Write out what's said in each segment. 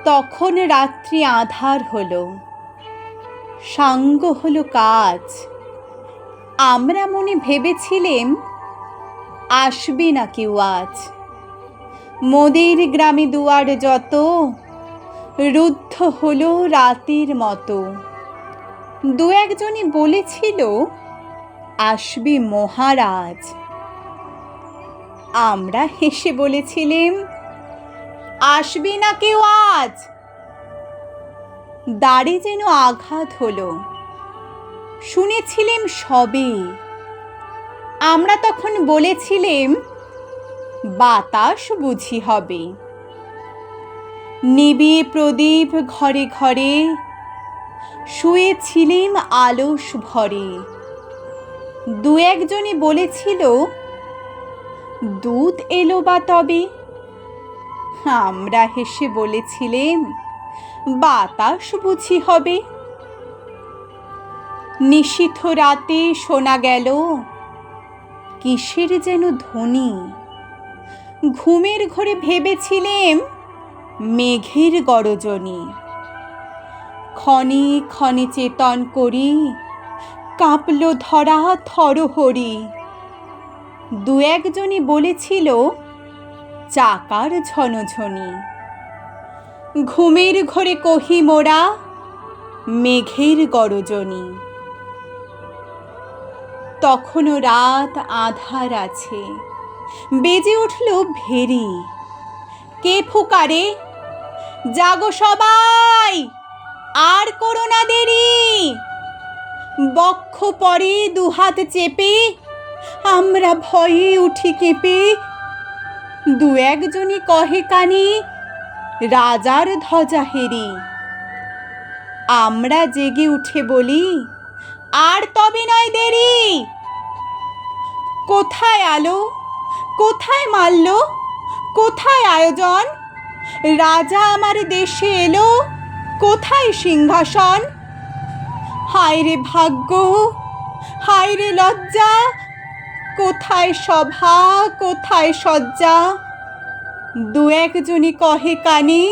তখন রাত্রি আঁধার হলো, সাঙ্গ হলো কাজ। আমরা মনে ভেবেছিলেম আসবে না কেউ আজ। মোদের গ্রামে দুয়ার যত রুদ্ধ হলো রাতের মতো। দু একজনই বলেছিল আসবে মহারাজ। আমরা হেসে বলেছিলেম আসবে না কেউ আজ। দ্বারে যেন আঘাত হলো, শুনেছিলেম সবে। আমরা তখন বলেছিলেম বাতাস বুঝি হবে। নিবিয়ে প্রদীপ ঘরে ঘরে শুয়েছিলেম আলস ভরে। দু একজনে বলেছিল দুধ এলো বা তবে। আমরা হেসে বলেছিলেম বাতাস বুঝি হবে। নিশীথ রাতে শোনা গেল কিসের যেন ধ্বনি। ঘুমের ঘরে ভেবেছিলেম মেঘের গরজনি। ক্ষণে ক্ষণে চেতন করি কাঁপল ধরা থরহরি। দু একজনই বলেছিল চাকার ঝনঝনি। ঘুমের ঘরে কহি মোরা মেঘের গরজনি। তখনও রাত আঁধার আছে, বেজে উঠল ভেরি। কে ফুকারে জাগো সবাই, আর করো না দেরি। বক্ষ পরে দুহাত চেপে আমরা ভয়ে উঠি কেঁপে। দু একজনই কহে কানে রাজার ধ্বজা হেরি। আমরা জেগে উঠে বলি আর তবে নয় দেরি। কোথায় আলো, কোথায় মাল্য, কোথায় আয়োজন। রাজা আমার দেশে এলো, কোথায় সিংহাসন। হায় রে ভাগ্য, হায় রে লজ্জা, কোথায় সভা, কোথায় সজ্জা। দু একজনই কহে কানে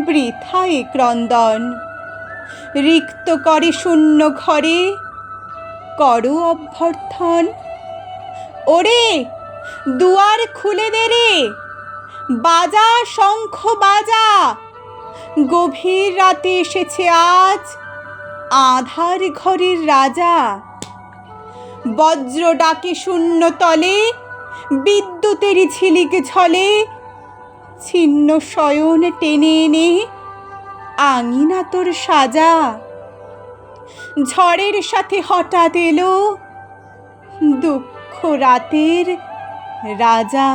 বৃথা এ ক্রন্দন। রিক্ত করে শূন্য ঘরে করো অভ্যর্থন। ওরে দুয়ার খুলে দে রে, বাজা শঙ্খ বাজা। গভীর রাতে এসেছে আজ আঁধার ঘরের রাজা। বজ্র ডাকে শূন্য তলে, বিদ্যুতেরই ঝিলিক ঝলে। ছিন্ন শয়ন টেনে এনে আঙিনা তোর সাজা। ঝড়ের সাথে হঠাৎ এলো দুঃখ রাতের রাজা।